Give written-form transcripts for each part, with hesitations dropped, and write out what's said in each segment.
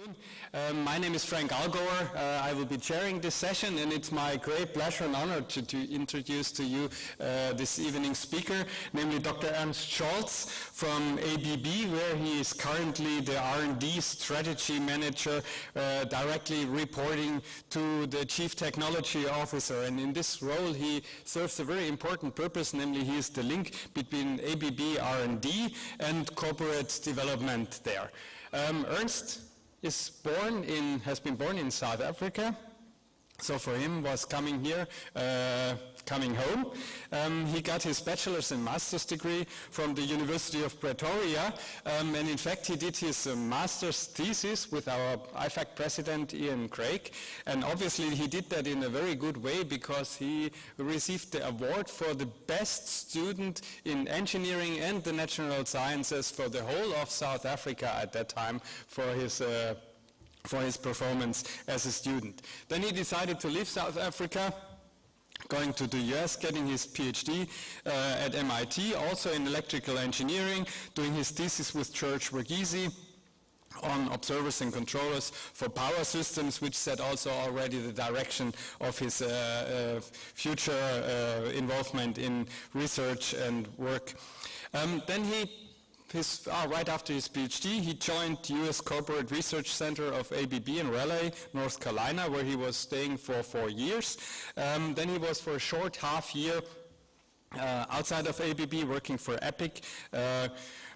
afternoon. My name is Frank Allgauer. I will be chairing this session, and it's my great pleasure and honor to introduce to you this evening's speaker, namely Dr. Ernst Scholtz from ABB, where he is currently the R&D strategy manager, directly reporting to the Chief Technology Officer. And in this role, he serves a very important purpose, namely he is the link between ABB R&D and corporate development there. Ernst has been born in South Africa, so for him was coming here, coming home. He got his bachelor's and master's degree from the University of Pretoria, and in fact he did his master's thesis with our Ifac president Ian Craig, and obviously he did that in a very good way because he received the award for the best student in engineering and the natural sciences for the whole of South Africa at that time for his performance as a student. Then he decided to leave South Africa, going to the US, getting his PhD at MIT, also in electrical engineering, doing his thesis with George Verghese on observers and controllers for power systems, which set also already the direction of his future involvement in research and work. Then right after his PhD, he joined the US Corporate Research Center of ABB in Raleigh, North Carolina, where he was staying for 4 years. Then he was for a short half year outside of ABB working for Epic,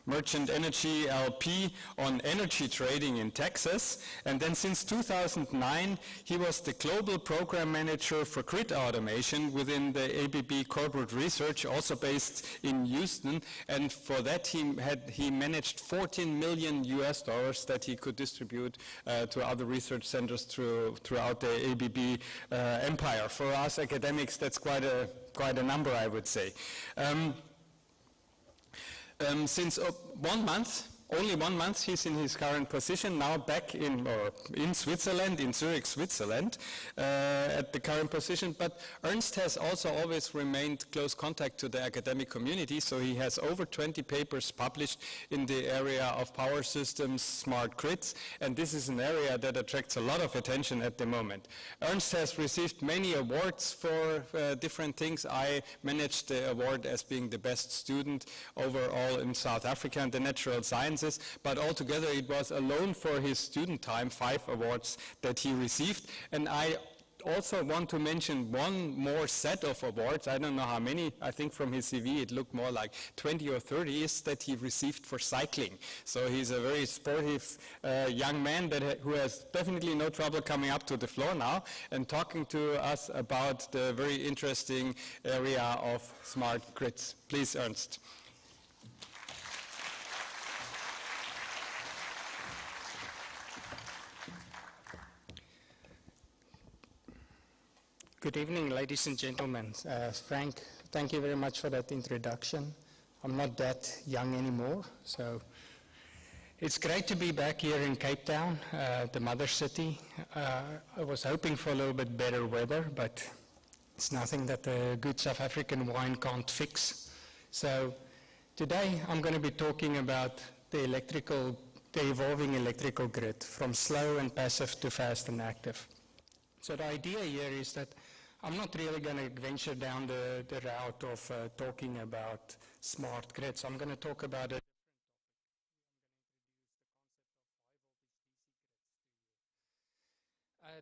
Merchant Energy LP on energy trading in Texas. And then since 2009, he was the global program manager for grid automation within the ABB corporate research, also based in Houston. And for that, he managed $14 million that he could distribute to other research centers throughout the ABB empire. For us academics, that's quite a number, I would say. Since only 1 month, he's in his current position, now back in Switzerland, in Zurich, Switzerland, at the current position. But Ernst has also always remained close contact to the academic community, so he has over 20 papers published in the area of power systems, smart grids, and this is an area that attracts a lot of attention at the moment. Ernst has received many awards for different things. I managed the award as being the best student overall in South Africa and the natural sciences. But altogether it was alone for his student time 5 awards that he received. And I also want to mention one more set of awards. I don't know how many. I think from his CV it looked more like 20 or 30 is that he received for cycling. So he's a very sportive young man who has definitely no trouble coming up to the floor now and talking to us about the very interesting area of smart grids. Please, Ernst. Good evening, ladies and gentlemen. Frank, thank you very much for that introduction. I'm not that young anymore, so it's great to be back here in Cape Town, the mother city. I was hoping for a little bit better weather, but it's nothing that a good South African wine can't fix. So today I'm going to be talking about the evolving electrical grid, from slow and passive to fast and active. So the idea here is that I'm not really going to venture down the route of talking about smart grids. I'm going to talk about a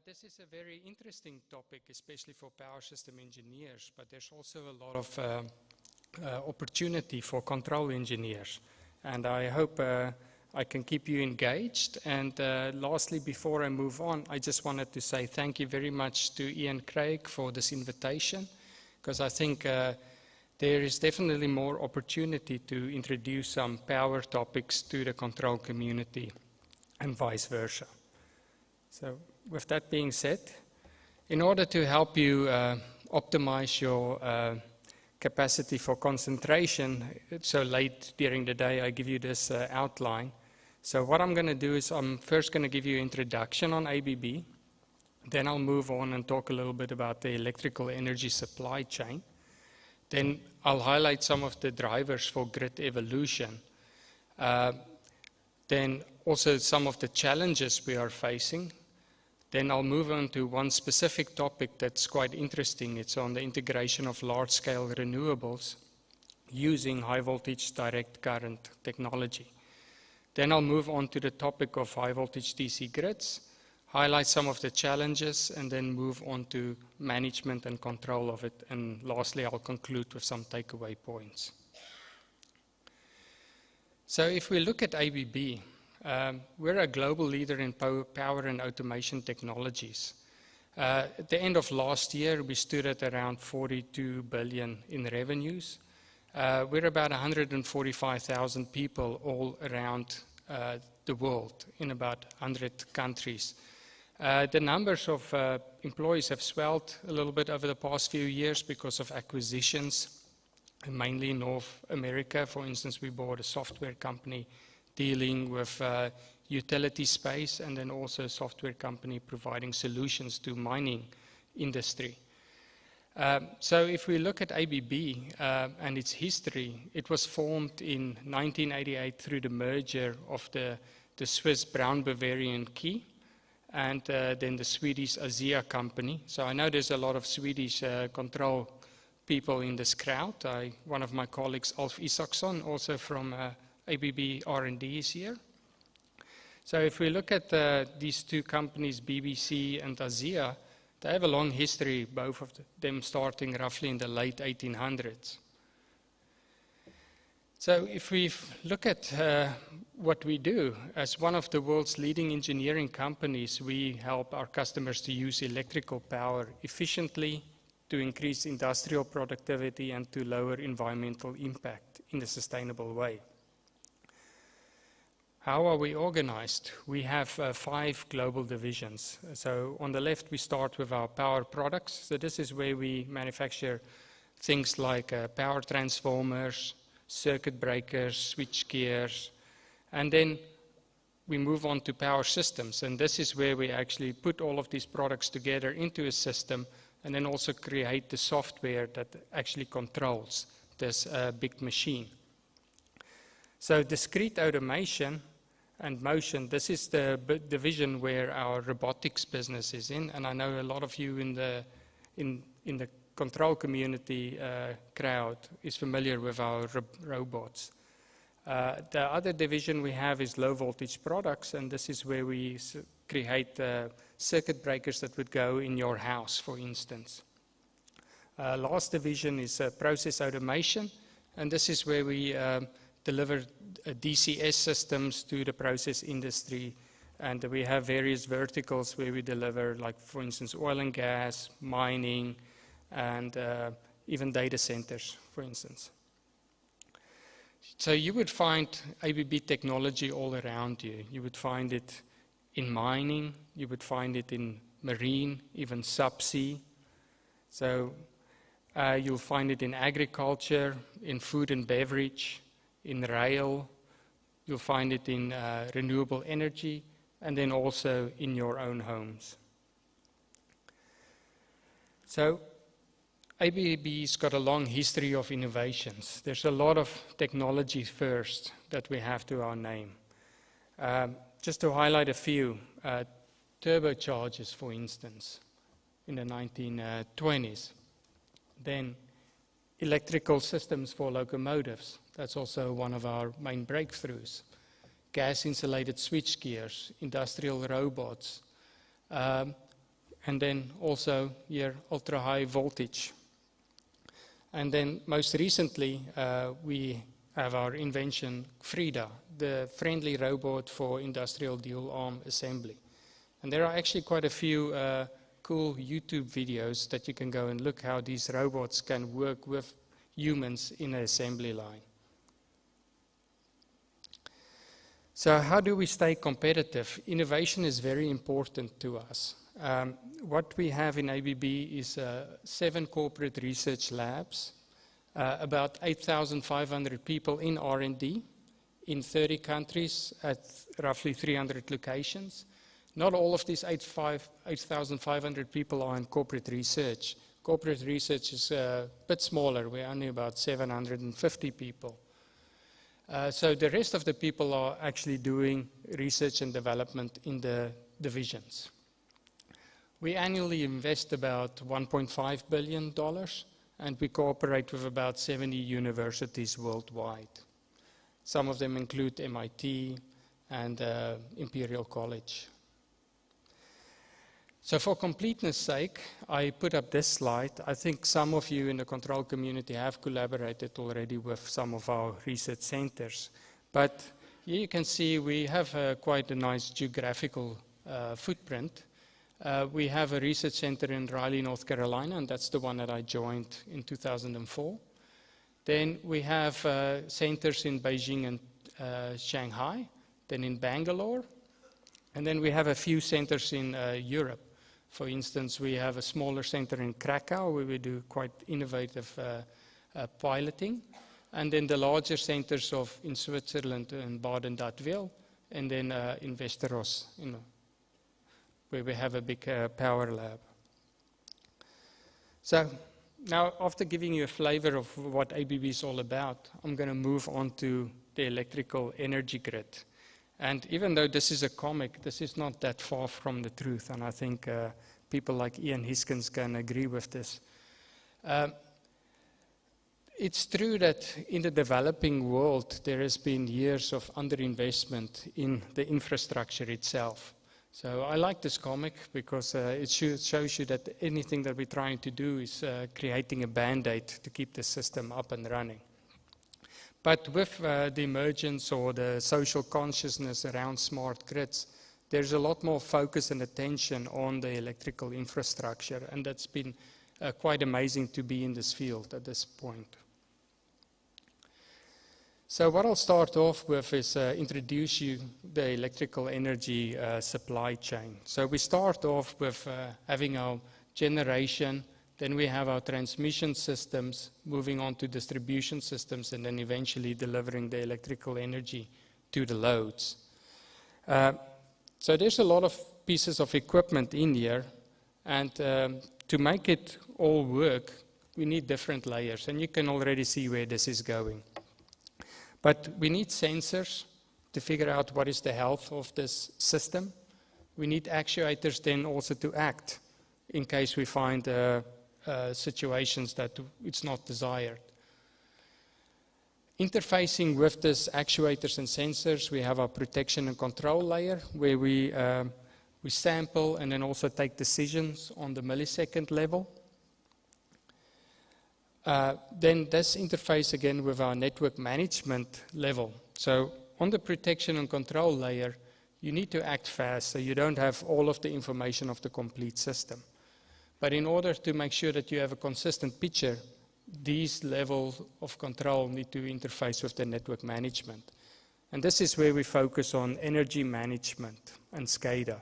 This is a very interesting topic, especially for power system engineers, but there's also a lot of opportunity for control engineers. And I hope I can keep you engaged. And lastly, before I move on, I just wanted to say thank you very much to Ian Craig for this invitation, because I think there is definitely more opportunity to introduce some power topics to the control community and vice versa. So with that being said, in order to help you optimize your capacity for concentration, so late during the day I give you this outline. So what I'm going to do is I'm first going to give you an introduction on ABB. Then I'll move on and talk a little bit about the electrical energy supply chain. Then I'll highlight some of the drivers for grid evolution. then also some of the challenges we are facing. Then I'll move on to one specific topic that's quite interesting. It's on the integration of large-scale renewables using high-voltage direct current technology. Then I'll move on to the topic of high-voltage DC grids, highlight some of the challenges, and then move on to management and control of it. And lastly, I'll conclude with some takeaway points. So if we look at ABB, we're a global leader in power and automation technologies. At the end of last year, we stood at around 42 billion in revenues. We're about 145,000 people all around the world in about 100 countries. The numbers of employees have swelled a little bit over the past few years because of acquisitions, mainly in North America. For instance, we bought a software company dealing with utility space, and then also a software company providing solutions to mining industry. So if we look at ABB and its history, it was formed in 1988 through the merger of the Swiss Brown Bavarian Key and then the Swedish ASEA company. So I know there's a lot of Swedish control people in this crowd. One of my colleagues, Alf Isaksson, also from ABB R&D, is here. So if we look at these two companies, BBC and ASEA, they have a long history, both of them starting roughly in the late 1800s. So if we look at what we do, as one of the world's leading engineering companies, we help our customers to use electrical power efficiently, to increase industrial productivity, and to lower environmental impact in a sustainable way. How are we organized? We have 5 global divisions. So on the left, we start with our power products. So this is where we manufacture things like power transformers, circuit breakers, switch gears, and then we move on to power systems. And this is where we actually put all of these products together into a system and then also create the software that actually controls this big machine. So discrete automation and motion, this is the division where our robotics business is in, and I know a lot of you in the control community crowd is familiar with our robots. The other division we have is low voltage products, and this is where we create circuit breakers that would go in your house, for instance. Last division is process automation, and this is where we deliver DCS systems to the process industry, and we have various verticals where we deliver, like for instance oil and gas, mining, and even data centers, for instance. So you would find ABB technology all around you. You would find it in mining, you would find it in marine, even subsea. So you'll find it in agriculture, in food and beverage, in rail, you'll find it in renewable energy, and then also in your own homes. So ABB's got a long history of innovations. There's a lot of technology first that we have to our name. Just to highlight a few, turbochargers, for instance, in the 1920s. Then electrical systems for locomotives. That's also one of our main breakthroughs. Gas-insulated switch gears, industrial robots, and then also here ultra-high voltage. And then most recently, we have our invention, Frida, the friendly robot for industrial dual-arm assembly. And there are actually quite a few cool YouTube videos that you can go and look how these robots can work with humans in an assembly line. So how do we stay competitive? Innovation is very important to us. What we have in ABB is 7 corporate research labs, about 8,500 people in R&D in 30 countries at roughly 300 locations. Not all of these 8,500 people are in corporate research. Corporate research is a bit smaller. We're only about 750 people. So the rest of the people are actually doing research and development in the divisions. We annually invest about $1.5 billion, and we cooperate with about 70 universities worldwide. Some of them include MIT and Imperial College. So for completeness sake, I put up this slide. I think some of you in the control community have collaborated already with some of our research centers. But here you can see we have quite a nice geographical footprint. We have a research center in Raleigh, North Carolina, and that's the one that I joined in 2004. Then we have centers in Beijing and Shanghai, then in Bangalore, and then we have a few centers in Europe. For instance, we have a smaller center in Krakow where we do quite innovative piloting, and then the larger centers in Switzerland and Baden-Württemberg, and then in Västerås, where we have a big power lab. So now, after giving you a flavor of what ABB is all about, I'm going to move on to the electrical energy grid. And even though this is a comic, this is not that far from the truth, and I think people like Ian Hiskins can agree with this. It's true that in the developing world, there has been years of underinvestment in the infrastructure itself. So I like this comic because it shows you that anything that we're trying to do is creating a band-aid to keep the system up and running. But with the emergence or the social consciousness around smart grids, there's a lot more focus and attention on the electrical infrastructure, and that's been quite amazing to be in this field at this point. So what I'll start off with is introduce you the electrical energy supply chain. So we start off with having our generation, then we have our transmission systems, moving on to distribution systems, and then eventually delivering the electrical energy to the loads. So there's a lot of pieces of equipment in here, and to make it all work, we need different layers, and you can already see where this is going. But we need sensors to figure out what is the health of this system. We need actuators then also to act in case we find situations that it's not desired. Interfacing with these actuators and sensors, we have our protection and control layer where we sample and then also take decisions on the millisecond level. Then this interface again with our network management level. So on the protection and control layer, you need to act fast so you don't have all of the information of the complete system. But in order to make sure that you have a consistent picture, these levels of control need to interface with the network management. And this is where we focus on energy management and SCADA,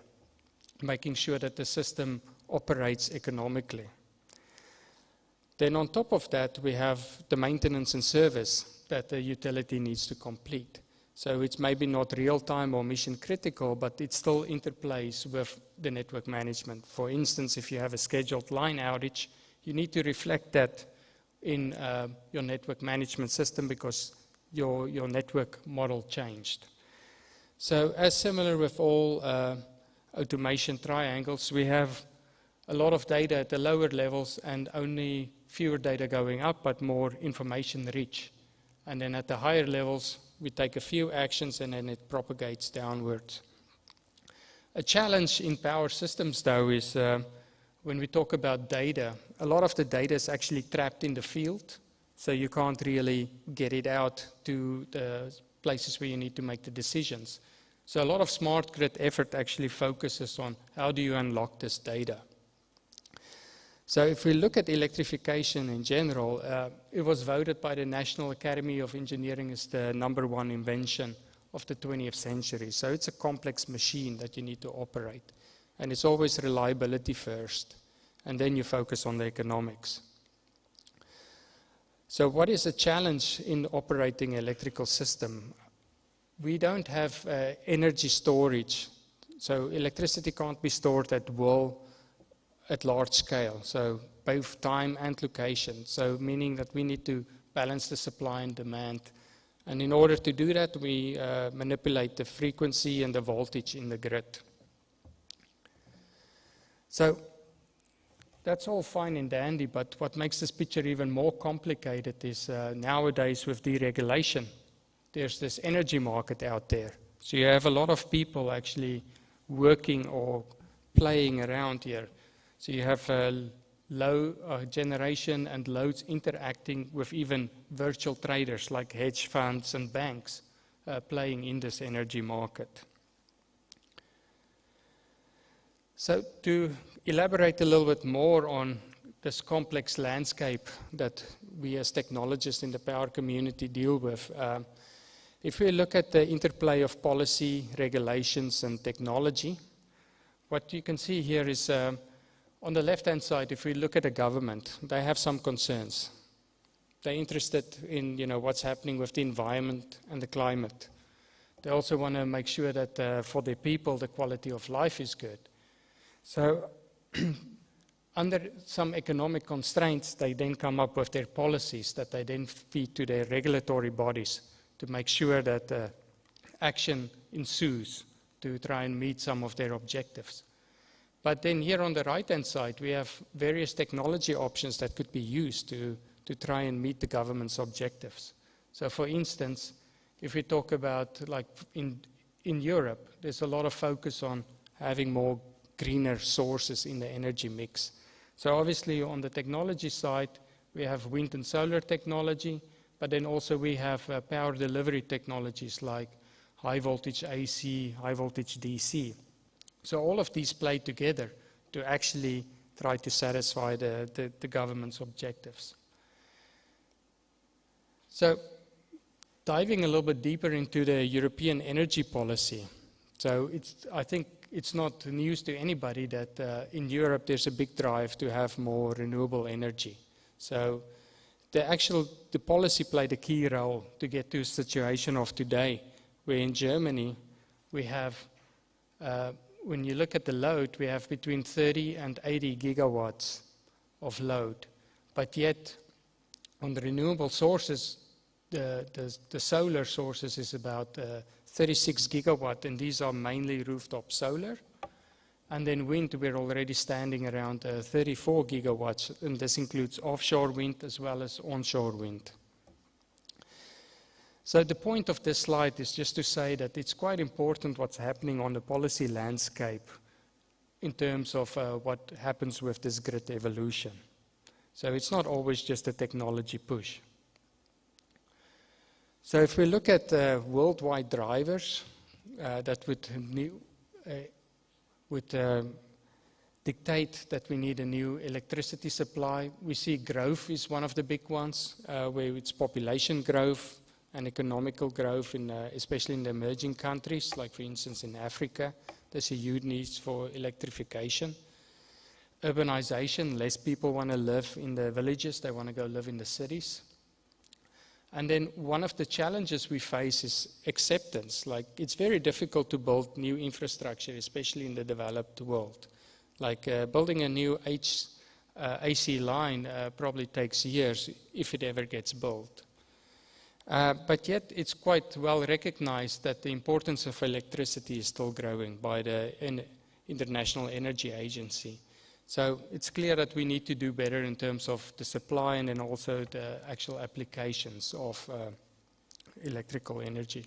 making sure that the system operates economically. Then on top of that, we have the maintenance and service that the utility needs to complete. So it's maybe not real-time or mission-critical, but it still interplays with the network management. For instance, if you have a scheduled line outage, you need to reflect that in your network management system because your network model changed. So as similar with all automation triangles, we have a lot of data at the lower levels and only fewer data going up, but more information rich. And then at the higher levels, we take a few actions and then it propagates downwards. A challenge in power systems, though, is when we talk about data, a lot of the data is actually trapped in the field, so you can't really get it out to the places where you need to make the decisions. So a lot of smart grid effort actually focuses on how do you unlock this data. So if we look at electrification in general, it was voted by the National Academy of Engineering as the #1 invention of the 20th century. So it's a complex machine that you need to operate. And it's always reliability first, and then you focus on the economics. So what is a challenge in operating an electrical system? We don't have energy storage. So electricity can't be stored at will at large scale, so both time and location. So meaning that we need to balance the supply and demand And in order to do that, we manipulate the frequency and the voltage in the grid. So that's all fine and dandy, but what makes this picture even more complicated is nowadays with deregulation, there's this energy market out there. So you have a lot of people actually working or playing around here. So you have low generation and loads interacting with even virtual traders like hedge funds and banks playing in this energy market. So to elaborate a little bit more on this complex landscape that we as technologists in the power community deal with, if we look at the interplay of policy, regulations, and technology, what you can see here is on the left-hand side, if we look at the government, they have some concerns. They're interested in what's happening with the environment and the climate. They also want to make sure that for their people, the quality of life is good. So under some economic constraints, they then come up with their policies that they then feed to their regulatory bodies to make sure that action ensues to try and meet some of their objectives. But then here on the right-hand side, we have various technology options that could be used to try and meet the government's objectives. So for instance, if we talk about like in Europe, there's a lot of focus on having more greener sources in the energy mix. So obviously on the technology side, we have wind and solar technology, but then also we have power delivery technologies like high voltage AC, high voltage DC. So all of these play together to actually try to satisfy the government's objectives. So diving a little bit deeper into the European energy policy. So I think it's not news to anybody that in Europe there's a big drive to have more renewable energy. So the policy played a key role to get to a situation of today, where in Germany we have, when you look at the load, we have between 30 and 80 gigawatts of load. But yet, on the renewable sources, the solar sources is about 36 gigawatt, and these are mainly rooftop solar. And then wind, we're already standing around 34 gigawatts, and this includes offshore wind as well as onshore wind. So the point of this slide is just to say that it's quite important what's happening on the policy landscape in terms of what happens with this grid evolution. So it's not always just a technology push. So if we look at worldwide drivers that would dictate that we need a new electricity supply, we see growth is one of the big ones, where it's population growth and economical growth, especially in the emerging countries, like for instance in Africa. There's a huge need for electrification. Urbanization, less people want to live in the villages, they want to go live in the cities. And then one of the challenges we face is acceptance. Like, it's very difficult to build new infrastructure, especially in the developed world. Like building a new AC line probably takes years if it ever gets built. But yet it's quite well recognized that the importance of electricity is still growing by the International Energy Agency. So it's clear that we need to do better in terms of the supply and then also the actual applications of electrical energy.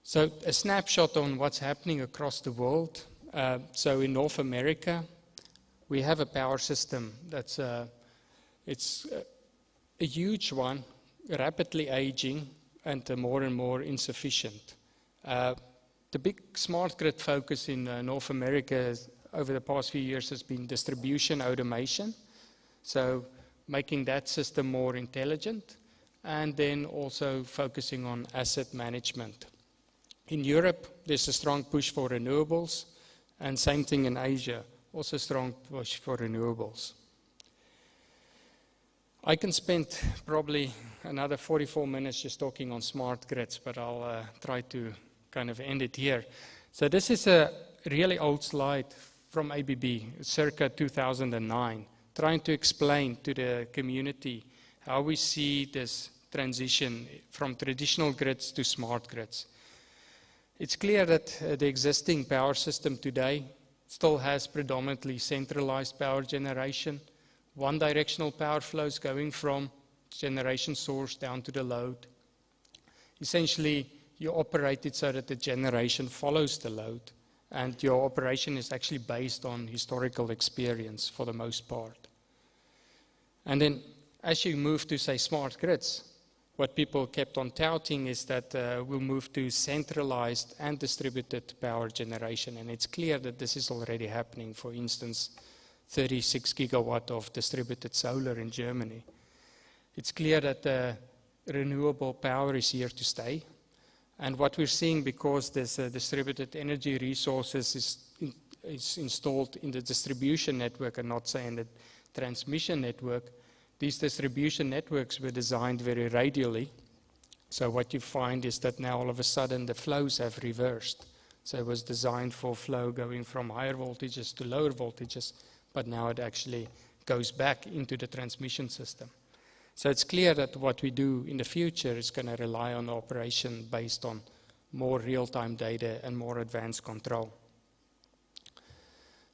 So a snapshot on what's happening across the world. So in North America, we have a power system that's it's a huge one, rapidly aging and more insufficient. The big smart grid focus in North America over the past few years has been distribution automation, so making that system more intelligent, and then also focusing on asset management. In Europe, there's a strong push for renewables, and same thing in Asia, also strong push for renewables. I can spend probably another 44 minutes just talking on smart grids, but I'll try to kind of end it here. So this is a really old slide from ABB, circa 2009, trying to explain to the community how we see this transition from traditional grids to smart grids. It's clear that the existing power system today still has predominantly centralized power generation, one-directional power flows going from generation source down to the load. Essentially, you operate it so that the generation follows the load, and your operation is actually based on historical experience for the most part. And then as you move to, say, smart grids, what people kept on touting is that we'll move to centralized and distributed power generation, and it's clear that this is already happening. For instance, 36 gigawatt of distributed solar in Germany. It's clear that renewable power is here to stay. And what we're seeing, because this distributed energy resources is installed in the distribution network and not, say, in the transmission network, these distribution networks were designed very radially. So what you find is that now all of a sudden the flows have reversed. So it was designed for flow going from higher voltages to lower voltages, but now it actually goes back into the transmission system. So it's clear that what we do in the future is going to rely on operation based on more real-time data and more advanced control.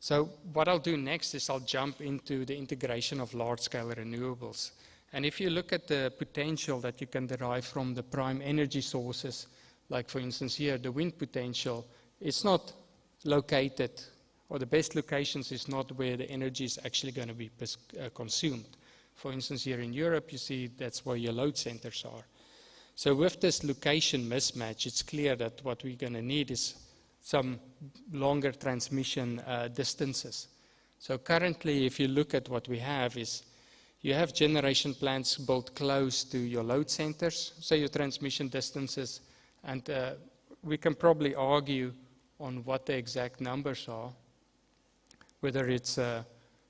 So what I'll do next is I'll jump into the integration of large-scale renewables. And if you look at the potential that you can derive from the prime energy sources, like for instance here, the wind potential, it's not located, or the best locations is not where the energy is actually going to be consumed. For instance, here in Europe, you see that's where your load centers are. So with this location mismatch, it's clear that what we're going to need is some longer transmission distances. So currently, if you look at what we have, is you have generation plants built close to your load centers, say your transmission distances, and we can probably argue on what the exact numbers are, whether it's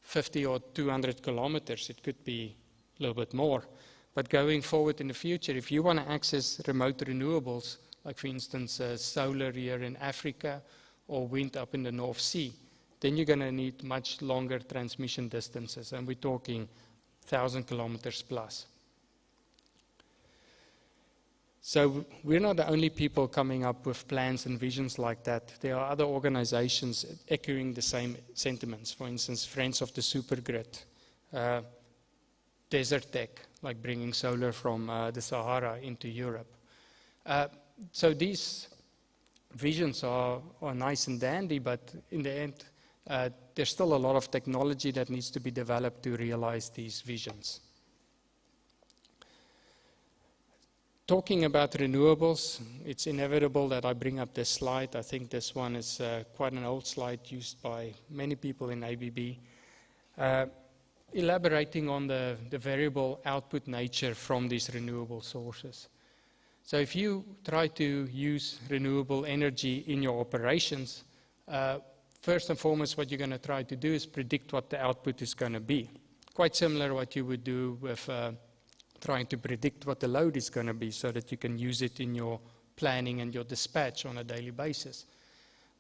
50 or 200 kilometers, it could be a little bit more. But going forward in the future, if you want to access remote renewables, like for instance solar here in Africa or wind up in the North Sea, then you're going to need much longer transmission distances, and we're talking 1,000 kilometers plus. So we're not the only people coming up with plans and visions like that. There are other organizations echoing the same sentiments. For instance, Friends of the Supergrid, Desert Tech, like bringing solar from the Sahara into Europe. So these visions are nice and dandy, but in the end, there's still a lot of technology that needs to be developed to realize these visions. Talking about renewables, it's inevitable that I bring up this slide. I think this one is quite an old slide used by many people in ABB, elaborating on the variable output nature from these renewable sources. So if you try to use renewable energy in your operations, first and foremost what you're going to try to do is predict what the output is going to be. Quite similar to what you would do with trying to predict what the load is going to be so that you can use it in your planning and your dispatch on a daily basis.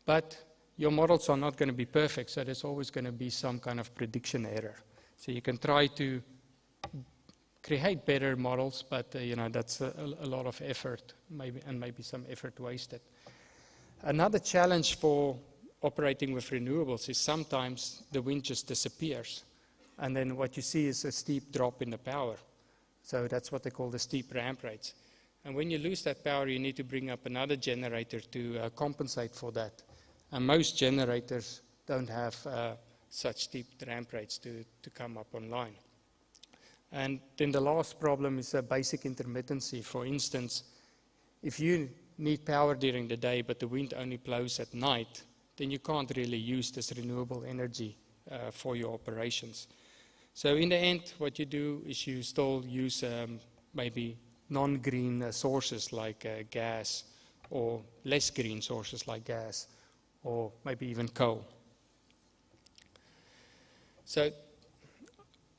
But your models are not going to be perfect, so there's always going to be some kind of prediction error. So you can try to create better models, but that's a lot of effort, maybe some effort wasted. Another challenge for operating with renewables is sometimes the wind just disappears, and then what you see is a steep drop in the power. So that's what they call the steep ramp rates. And when you lose that power, you need to bring up another generator to compensate for that. And most generators don't have such steep ramp rates to come up online. And then the last problem is basic intermittency. For instance, if you need power during the day, but the wind only blows at night, then you can't really use this renewable energy for your operations. So in the end, what you do is you still use maybe non-green sources like gas, or less green sources like gas, or maybe even coal. So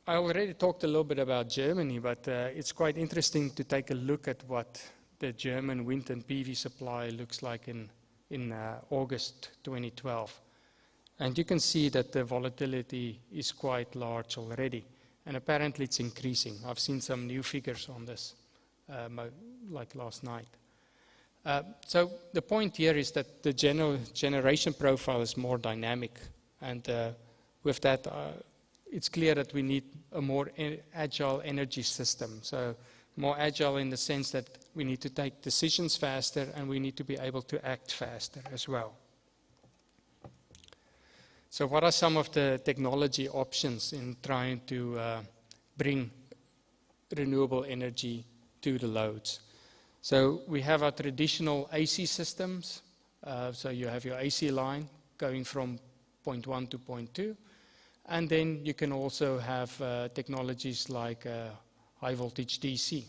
I already talked a little bit about Germany, but it's quite interesting to take a look at what the German wind and PV supply looks like in August 2012. And you can see that the volatility is quite large already, and apparently it's increasing. I've seen some new figures on this. like last night. So the point here is that the generation profile is more dynamic, and with that, it's clear that we need a more agile energy system. So more agile in the sense that we need to take decisions faster, and we need to be able to act faster as well. So what are some of the technology options in trying to bring renewable energy to the loads? So we have our traditional AC systems. So you have your AC line going from point 1 to point 2. And then you can also have technologies like high voltage DC.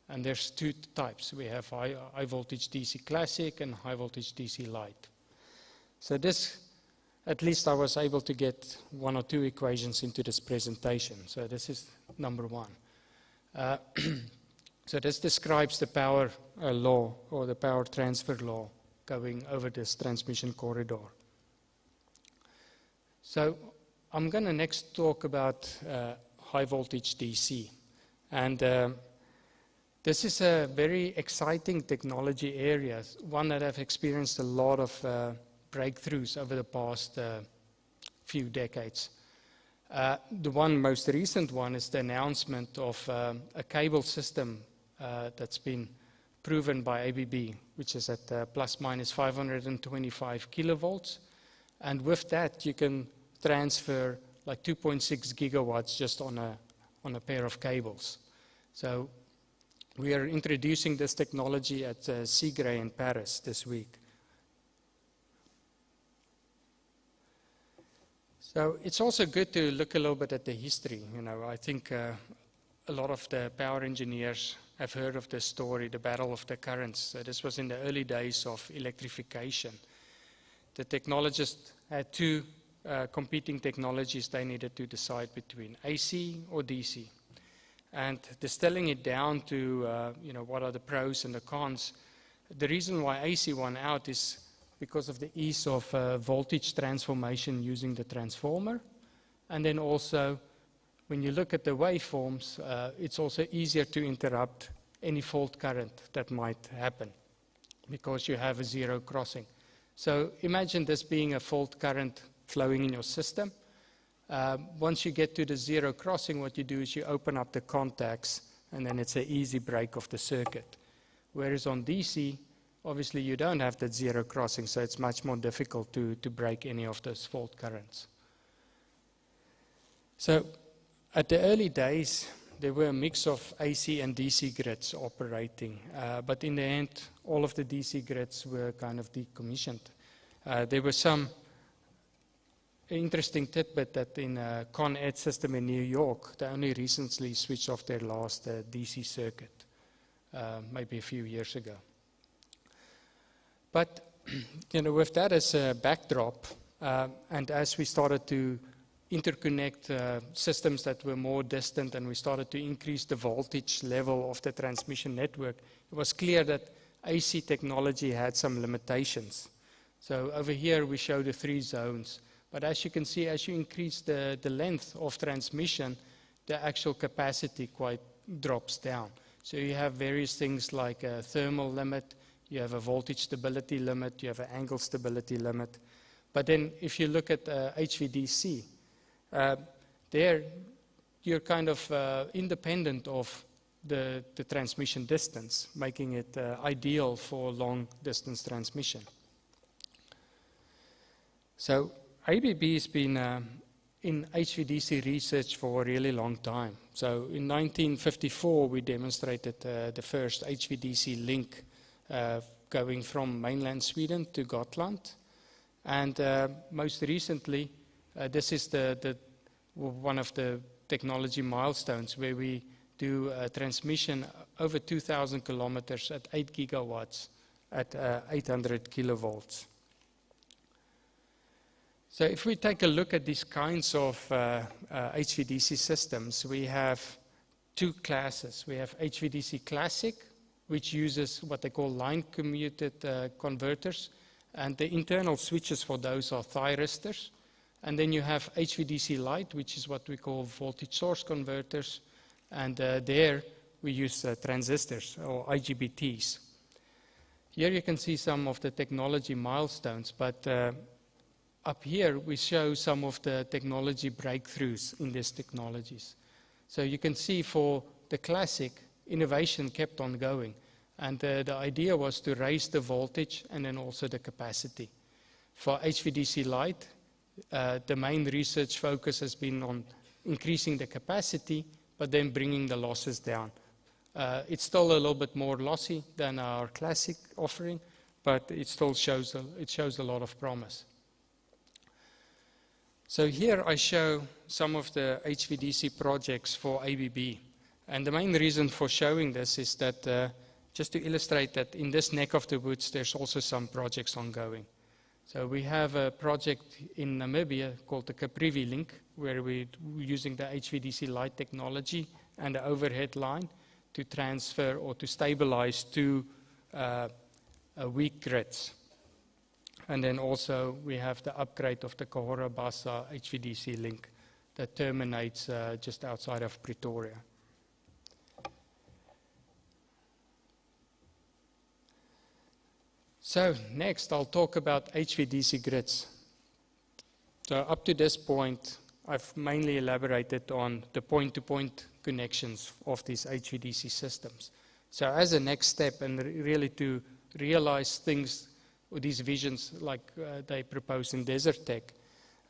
And there's two types. We have high voltage DC classic and high voltage DC light. So this, at least I was able to get one or two equations into this presentation. So this is number one. So this describes the power law, or the power transfer law, going over this transmission corridor. So I'm going to next talk about high voltage DC. And this is a very exciting technology area, one that I've experienced a lot of breakthroughs over the past few decades. The most recent one is the announcement of a cable system that's been proven by ABB, which is at plus minus 525 kilovolts. And with that, you can transfer like 2.6 gigawatts just on a pair of cables. So we are introducing this technology at Seagray in Paris this week. So it's also good to look a little bit at the history. You know, I think a lot of the power engineers have heard of this story, the battle of the currents. So this was in the early days of electrification. The technologists had two competing technologies they needed to decide between, AC or DC. And distilling it down to what are the pros and the cons, the reason why AC won out is because of the ease of voltage transformation using the transformer. And then also, when you look at the waveforms, it's also easier to interrupt any fault current that might happen because you have a zero crossing. So imagine this being a fault current flowing in your system. Once you get to the zero crossing, what you do is you open up the contacts, and then it's an easy break of the circuit. Whereas on DC, obviously you don't have that zero crossing, so it's much more difficult to break any of those fault currents. So at the early days, there were a mix of AC and DC grids operating, but in the end, all of the DC grids were kind of decommissioned. There was some interesting tidbit that in a Con Ed system in New York, they only recently switched off their last DC circuit, maybe a few years ago. But with that as a backdrop, and as we started to interconnect systems that were more distant, and we started to increase the voltage level of the transmission network, it was clear that AC technology had some limitations. So over here we show the 3 zones. But as you can see, as you increase the length of transmission, the actual capacity quite drops down. So you have various things like a thermal limit, you have a voltage stability limit, you have an angle stability limit. But then if you look at HVDC, there you're kind of independent of the transmission distance, making it ideal for long distance transmission. So ABB has been in HVDC research for a really long time. So in 1954, we demonstrated the first HVDC link going from mainland Sweden to Gotland. And most recently, this is one of the technology milestones where we do transmission over 2,000 kilometers at 8 gigawatts at 800 kilovolts. So if we take a look at these kinds of HVDC systems, we have 2 classes. We have HVDC Classic, which uses what they call line-commuted converters, and the internal switches for those are thyristors. And then you have HVDC Light, which is what we call voltage source converters, and there we use transistors or IGBTs. Here you can see some of the technology milestones, but up here we show some of the technology breakthroughs in these technologies. So you can see for the classic, innovation kept on going. And the idea was to raise the voltage and then also the capacity. For HVDC light, the main research focus has been on increasing the capacity, but then bringing the losses down. It's still a little bit more lossy than our classic offering, but it still shows a lot of promise. So here I show some of the HVDC projects for ABB. And the main reason for showing this is that just to illustrate that in this neck of the woods, there's also some projects ongoing. So we have a project in Namibia called the Caprivi Link, where we're using the HVDC light technology and the overhead line to transfer or to stabilize two weak grids. And then also we have the upgrade of the Cahora Bassa HVDC link that terminates just outside of Pretoria. So next I'll talk about HVDC grids. So up to this point, I've mainly elaborated on the point-to-point connections of these HVDC systems. So as a next step, and really to realize things, or these visions like they propose in Desert Tech,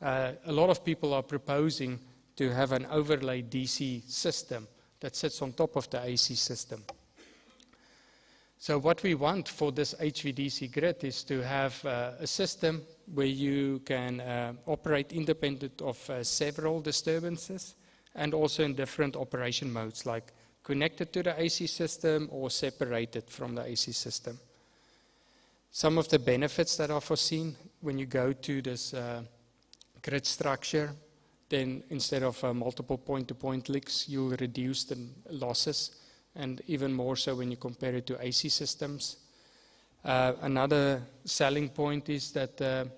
a lot of people are proposing to have an overlay DC system that sits on top of the AC system. So what we want for this HVDC grid is to have a system where you can operate independent of several disturbances and also in different operation modes, like connected to the AC system or separated from the AC system. Some of the benefits that are foreseen when you go to this grid structure, then instead of multiple point-to-point links, you'll reduce the losses, and even more so when you compare it to AC systems. Another selling point is that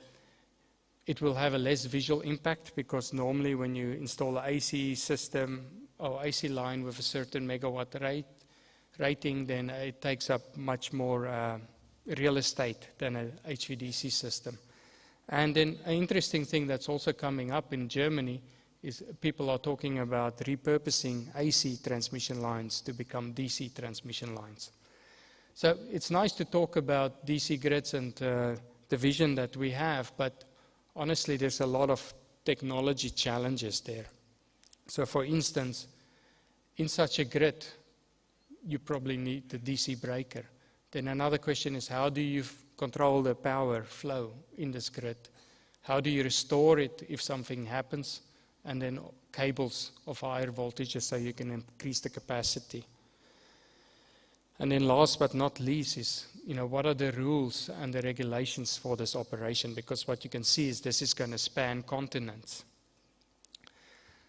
it will have a less visual impact, because normally when you install an AC system or AC line with a certain megawatt rating, then it takes up much more real estate than an HVDC system. And then an interesting thing that's also coming up in Germany is people are talking about repurposing AC transmission lines to become DC transmission lines. So it's nice to talk about DC grids and the vision that we have, but honestly there's a lot of technology challenges there. So for instance, in such a grid, you probably need the DC breaker. Then another question is, how do you control the power flow in this grid? How do you restore it if something happens? And then cables of higher voltages so you can increase the capacity. And then last but not least is, what are the rules and the regulations for this operation? Because what you can see is this is going to span continents.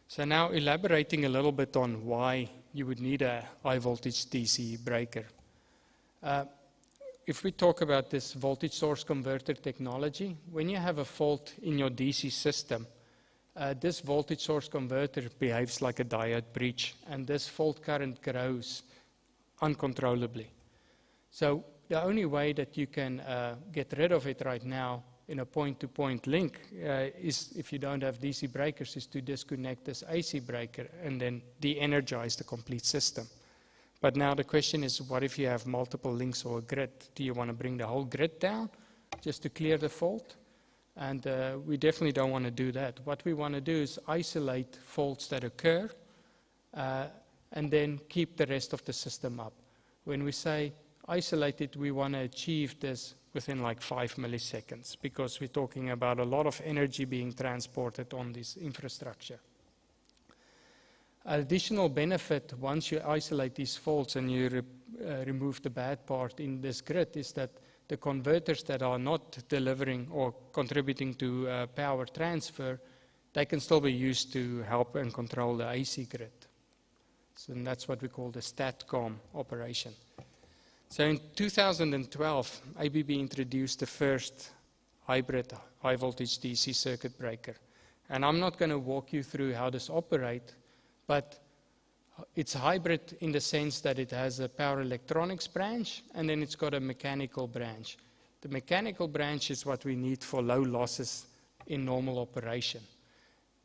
So now elaborating a little bit on why you would need a high voltage DC breaker. If we talk about this voltage source converter technology, when you have a fault in your DC system, this voltage source converter behaves like a diode breach, and this fault current grows uncontrollably. So the only way that you can get rid of it right now in a point-to-point link is, if you don't have DC breakers, is to disconnect this AC breaker and then de-energize the complete system. But now the question is, what if you have multiple links or a grid? Do you want to bring the whole grid down just to clear the fault? And we definitely don't want to do that. What we want to do is isolate faults that occur and then keep the rest of the system up. When we say isolate it, we want to achieve this within like 5 milliseconds, because we're talking about a lot of energy being transported on this infrastructure. Additional benefit, once you isolate these faults and you remove the bad part in this grid, is that the converters that are not delivering or contributing to power transfer, they can still be used to help and control the AC grid. So that's what we call the STATCOM operation. So in 2012, ABB introduced the first hybrid high voltage DC circuit breaker. And I'm not going to walk you through how this operates, but It's hybrid in the sense that it has a power electronics branch, and then it's got a mechanical branch. The mechanical branch is what we need for low losses in normal operation.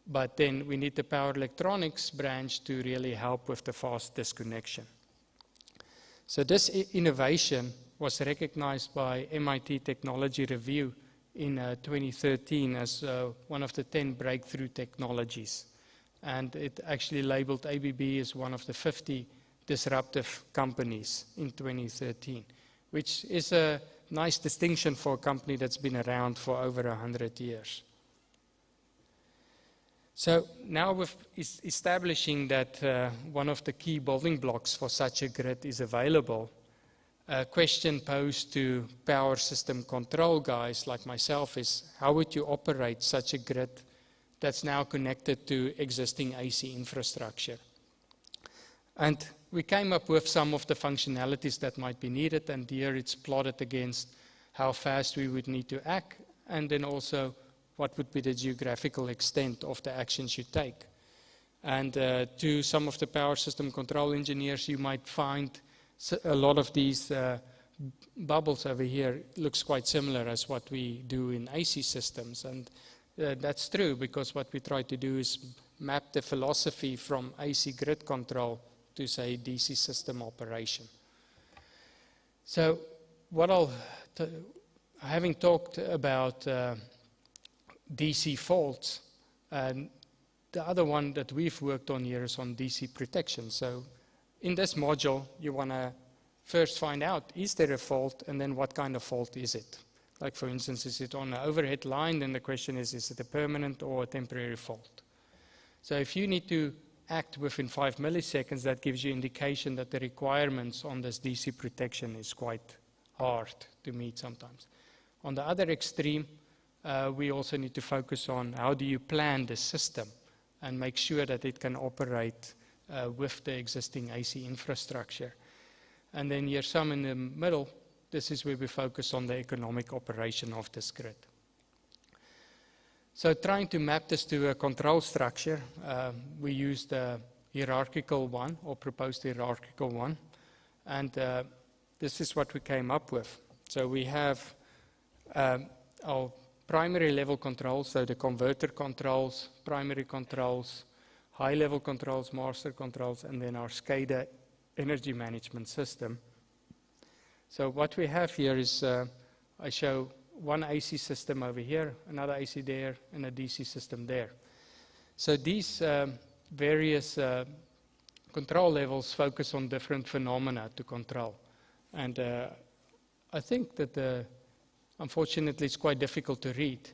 But then we need the power electronics branch to really help with the fast disconnection. So this innovation was recognized by MIT Technology Review in 2013 as one of the 10 breakthrough technologies. And it actually labeled ABB as one of the 50 disruptive companies in 2013, which is a nice distinction for a company that's been around for over 100 years. So now with establishing that one of the key building blocks for such a grid is available, a question posed to power system control guys like myself is, how would you operate such a grid that's now connected to existing AC infrastructure? And we came up with some of the functionalities that might be needed, and here it's plotted against how fast we would need to act, and then also what would be the geographical extent of the actions you take. And to some of the power system control engineers, you might find a lot of these bubbles over here looks quite similar as what we do in AC systems. And that's true, because what we try to do is map the philosophy from AC grid control to, say, DC system operation. So having talked about DC faults, and the other one that we've worked on here is on DC protection. So in this module, you want to first find out, is there a fault, and then what kind of fault is it? Like, for instance, is it on an overhead line? Then the question is it a permanent or a temporary fault? So if you need to act within 5 milliseconds, that gives you indication that the requirements on this DC protection is quite hard to meet sometimes. On the other extreme, we also need to focus on how do you plan the system and make sure that it can operate with the existing AC infrastructure. And then here's some in the middle. This is where we focus on the economic operation of this grid. So trying to map this to a control structure, we used a hierarchical one, or proposed hierarchical one. And this is what we came up with. So we have our primary level controls, so the converter controls, primary controls, high-level controls, master controls, and then our SCADA energy management system. So what we have here is, I show one AC system over here, another AC there, and a DC system there. So these various control levels focus on different phenomena to control. And I think that unfortunately it's quite difficult to read.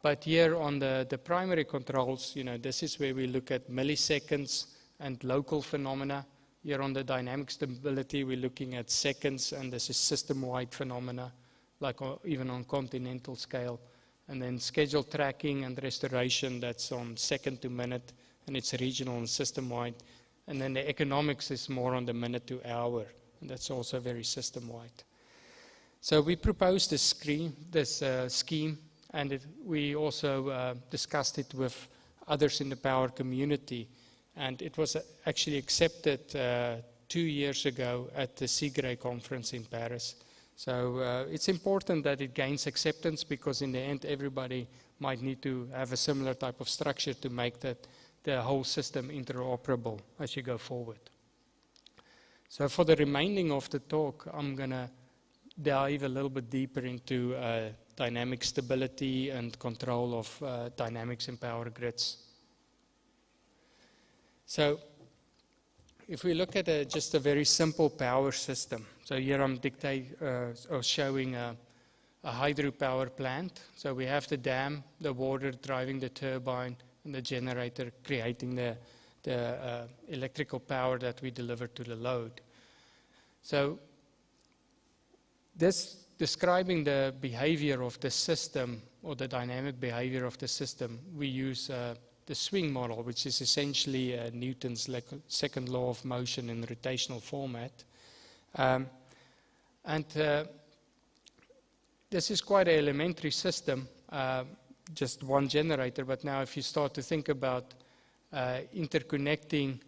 But here on the primary controls, this is where we look at milliseconds and local phenomena. Here on the dynamic stability, we're looking at seconds, and this is system-wide phenomena, like even on continental scale. And then schedule tracking and restoration, that's on second to minute, and it's regional and system-wide. And then the economics is more on the minute to hour, and that's also very system-wide. So we proposed this scheme, and we also discussed it with others in the power community. And it was actually accepted 2 years ago at the CIGRE conference in Paris. So it's important that it gains acceptance, because in the end everybody might need to have a similar type of structure to make the whole system interoperable as you go forward. So for the remaining of the talk, I'm going to dive a little bit deeper into dynamic stability and control of dynamics in power grids. So if we look at just a very simple power system, so here I'm showing a hydropower plant. So we have the dam, the water driving the turbine, and the generator creating the electrical power that we deliver to the load. So this describing the behavior of the system, or the dynamic behavior of the system, we use the swing model, which is essentially Newton's second law of motion in rotational format. This is quite an elementary system, just one generator, but now if you start to think about interconnecting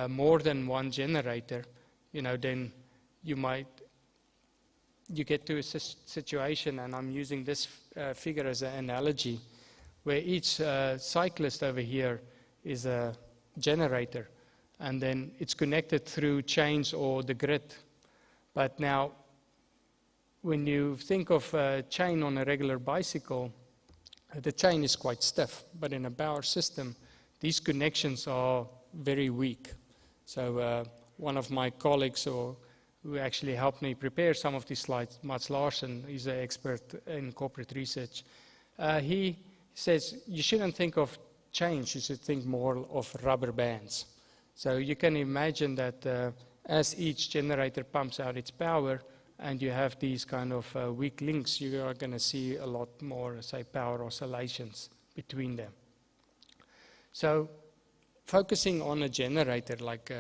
more than one generator, then you get to a situation, and I'm using this figure as an analogy, where each cyclist over here is a generator, and then it's connected through chains or the grid. But now, when you think of a chain on a regular bicycle, the chain is quite stiff, but in a power system, these connections are very weak. So one of my colleagues who actually helped me prepare some of these slides, Mats Larsen, he's an expert in corporate research, he says you shouldn't think of chains, you should think more of rubber bands. So you can imagine that as each generator pumps out its power, and you have these kind of weak links, you are going to see a lot more, say, power oscillations between them. So focusing on a generator, like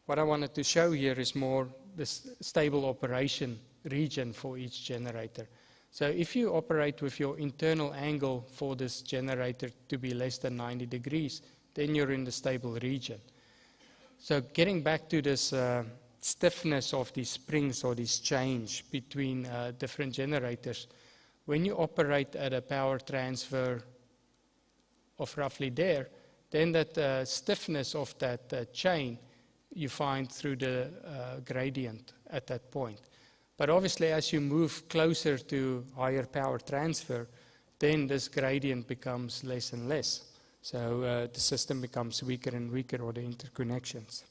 what I wanted to show here is more the stable operation region for each generator. So if you operate with your internal angle for this generator to be less than 90 degrees, then you're in the stable region. So getting back to this stiffness of these springs or this change between different generators, when you operate at a power transfer of roughly there, then that stiffness of that chain you find through the gradient at that point. But obviously, as you move closer to higher power transfer, then this gradient becomes less and less. So the system becomes weaker and weaker, or the interconnections.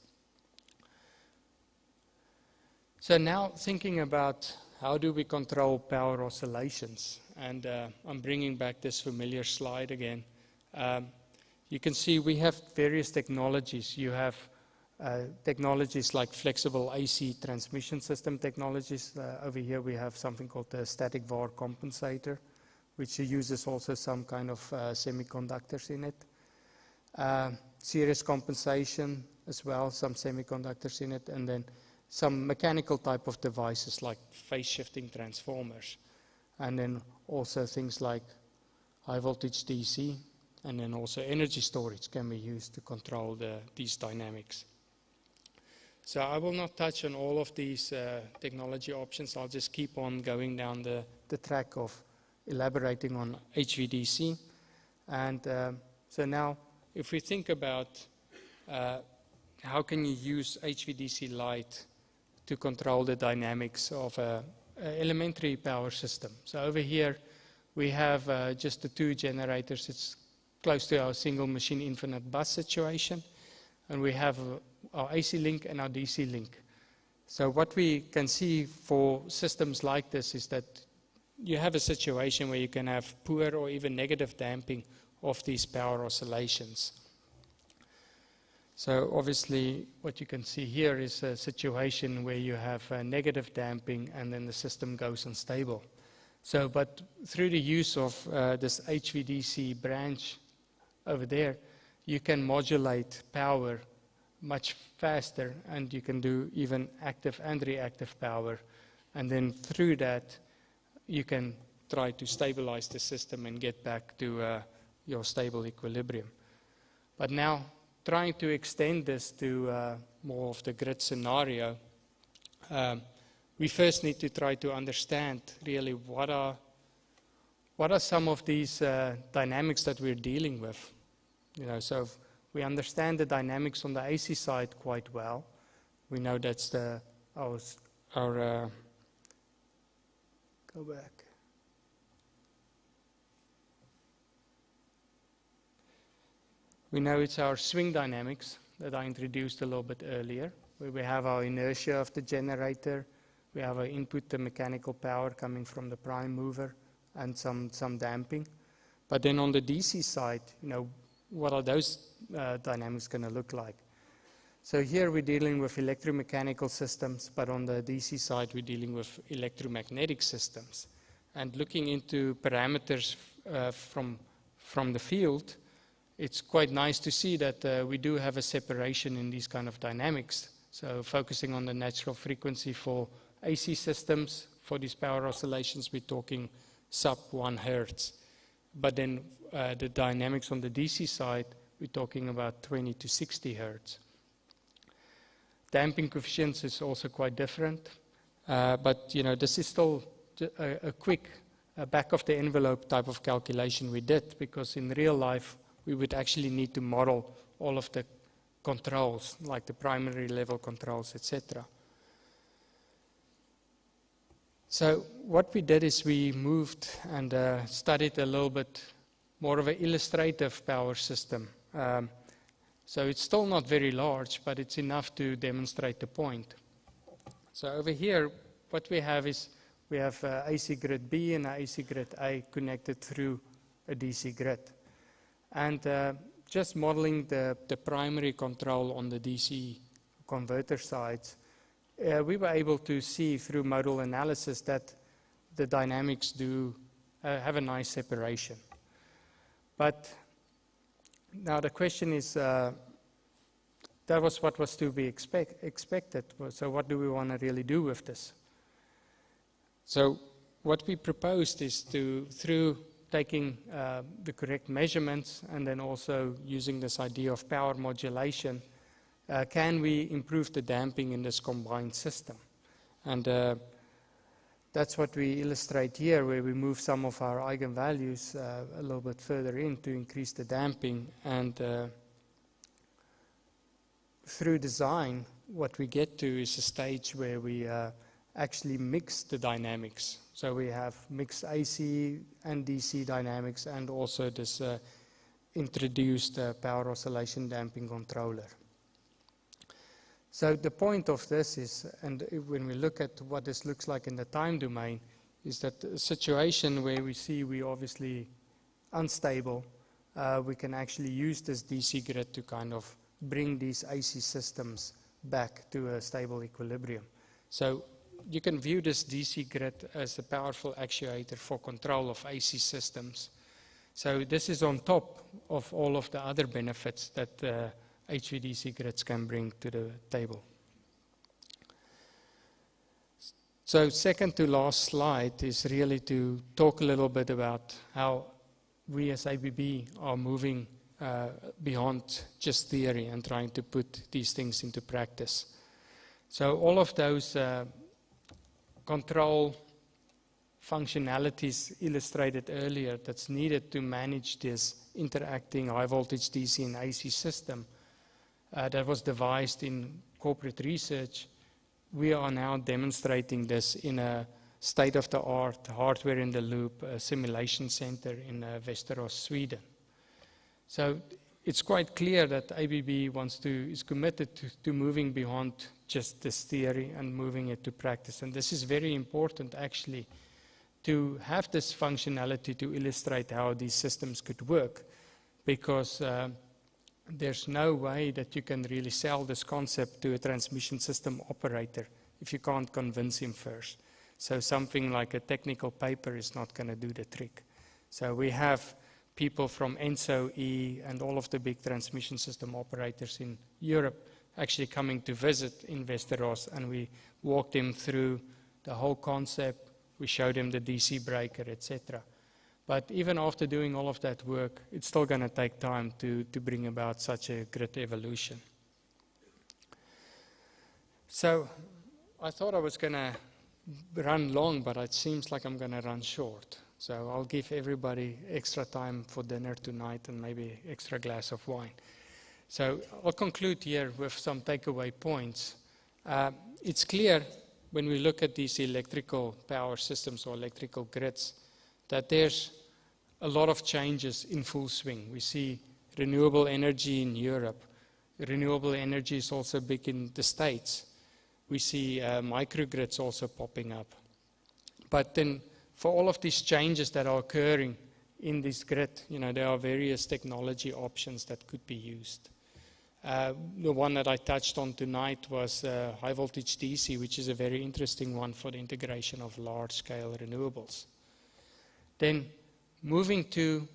So now thinking about how do we control power oscillations, and I'm bringing back this familiar slide again. You can see we have various technologies. You have technologies like flexible AC transmission system technologies. Over here we have something called the static VAR compensator, which uses also some kind of semiconductors in it. Series compensation as well, some semiconductors in it, and then some mechanical type of devices like phase shifting transformers, and then also things like high voltage DC, and then also energy storage can be used to control these dynamics. So I will not touch on all of these technology options. I'll just keep on going down the track of elaborating on HVDC. And so now, if we think about how can you use HVDC light to control the dynamics of an elementary power system. So over here, we have just the two generators. It's close to our single machine infinite bus situation. And we have our AC link and our DC link. So what we can see for systems like this is that you have a situation where you can have poor or even negative damping of these power oscillations. So obviously what you can see here is a situation where you have negative damping and then the system goes unstable. So, but through the use of this HVDC branch over there, you can modulate power much faster, and you can do even active and reactive power. And then through that, you can try to stabilize the system and get back to your stable equilibrium. But now, trying to extend this to more of the grid scenario, we first need to try to understand really what are some of these dynamics that we're dealing with. So we understand the dynamics on the AC side quite well. We know that's our go back. We know it's our swing dynamics that I introduced a little bit earlier, where we have our inertia of the generator, we have our input, the mechanical power coming from the prime mover, and some damping. But then on the DC side, what are those dynamics going to look like? So here we're dealing with electromechanical systems, but on the DC side we're dealing with electromagnetic systems. And looking into parameters from the field, it's quite nice to see that we do have a separation in these kind of dynamics. So focusing on the natural frequency for AC systems, for these power oscillations, we're talking sub 1 hertz. But then the dynamics on the DC side, we're talking about 20 to 60 hertz. Damping coefficients is also quite different. But this is still a quick back of the envelope type of calculation we did, because in real life we would actually need to model all of the controls, like the primary level controls, etc. So what we did is we moved and studied a little bit more of an illustrative power system. So it's still not very large, but it's enough to demonstrate the point. So over here, what we have is we have AC grid B and AC grid A connected through a DC grid. And just modeling the primary control on the DC converter sides, we were able to see through modal analysis that the dynamics do have a nice separation. But now the question is, that was what was to be expected. So what do we want to really do with this? So what we proposed is to, through taking the correct measurements and then also using this idea of power modulation, can we improve the damping in this combined system? And that's what we illustrate here, where we move some of our eigenvalues a little bit further in to increase the damping. And through design, what we get to is a stage where we actually mix the dynamics. So we have mixed AC and DC dynamics, and also this introduced power oscillation damping controller. So the point of this is, and when we look at what this looks like in the time domain, is that a situation where we see we obviously unstable, we can actually use this DC grid to kind of bring these AC systems back to a stable equilibrium. So you can view this DC grid as a powerful actuator for control of AC systems. So this is on top of all of the other benefits that HVDC grids can bring to the table. So second to last slide is really to talk a little bit about how we as ABB are moving beyond just theory and trying to put these things into practice. So all of those control functionalities illustrated earlier that's needed to manage this interacting high voltage DC and AC system that was devised in corporate research, we are now demonstrating this in a state-of-the-art hardware in the loop simulation center in Västerås, Sweden. So it's quite clear that ABB is committed to moving beyond just this theory and moving it to practice. And this is very important actually to have this functionality to illustrate how these systems could work, because there's no way that you can really sell this concept to a transmission system operator if you can't convince him first. So something like a technical paper is not going to do the trick. So we have people from ENSO-E and all of the big transmission system operators in Europe actually coming to visit in Västerås, and we walked them through the whole concept. We showed them the DC breaker, etc. But even after doing all of that work, it's still going to take time to bring about such a grid evolution. So I thought I was going to run long, but it seems like I'm going to run short. So I'll give everybody extra time for dinner tonight and maybe extra glass of wine. So I'll conclude here with some takeaway points. It's clear when we look at these electrical power systems or electrical grids that there's a lot of changes in full swing. We see renewable energy in Europe. Renewable energy is also big in the States. We see microgrids also popping up. But then for all of these changes that are occurring in this grid, there are various technology options that could be used. The one that I touched on tonight was high voltage DC, which is a very interesting one for the integration of large-scale renewables. Then moving to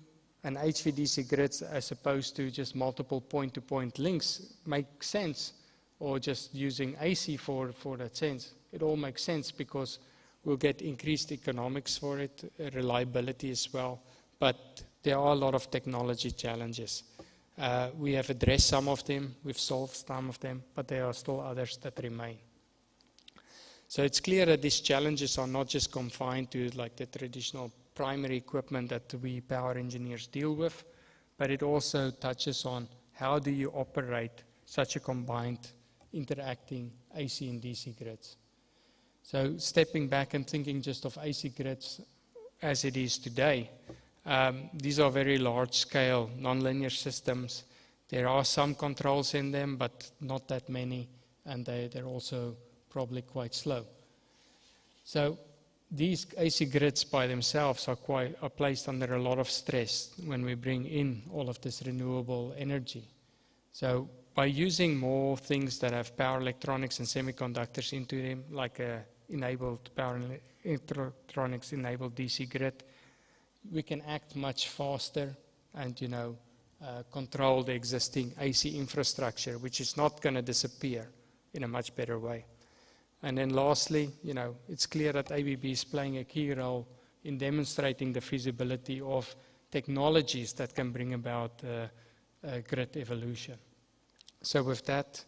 an HVDC grid as opposed to just multiple point-to-point links makes sense, or just using AC for that sense. It all makes sense because we'll get increased economics for it, reliability as well, but there are a lot of technology challenges. We have addressed some of them, we've solved some of them, but there are still others that remain. So it's clear that these challenges are not just confined to like the traditional primary equipment that we power engineers deal with, but it also touches on how do you operate such a combined interacting AC and DC grids. So stepping back and thinking just of AC grids as it is today, these are very large-scale nonlinear systems. There are some controls in them, but not that many, and they're also probably quite slow. So these AC grids by themselves are placed under a lot of stress when we bring in all of this renewable energy. So by using more things that have power electronics and semiconductors into them, like a enabled power electronics enabled DC grid, we can act much faster and control the existing AC infrastructure, which is not going to disappear, in a much better way. And then lastly, it's clear that ABB is playing a key role in demonstrating the feasibility of technologies that can bring about grid evolution. So with that,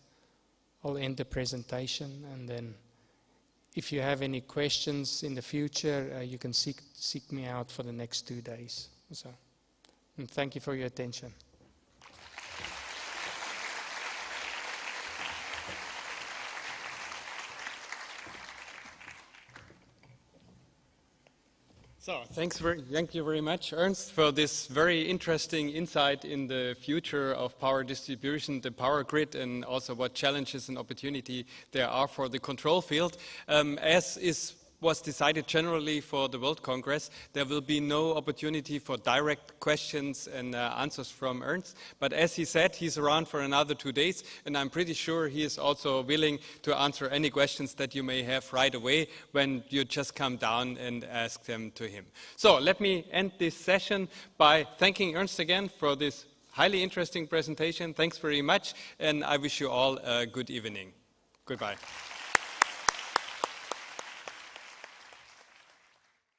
I'll end the presentation, and then if you have any questions in the future, you can seek me out for the next 2 days. So, and thank you for your attention. So, thank you very much, Ernst, for this very interesting insight in the future of power distribution, the power grid, and also what challenges and opportunity there are for the control field. Was decided generally for the World Congress, there will be no opportunity for direct questions and answers from Ernst. But as he said, he's around for another 2 days, and I'm pretty sure he is also willing to answer any questions that you may have right away when you just come down and ask them to him. So let me end this session by thanking Ernst again for this highly interesting presentation. Thanks very much, and I wish you all a good evening. Goodbye.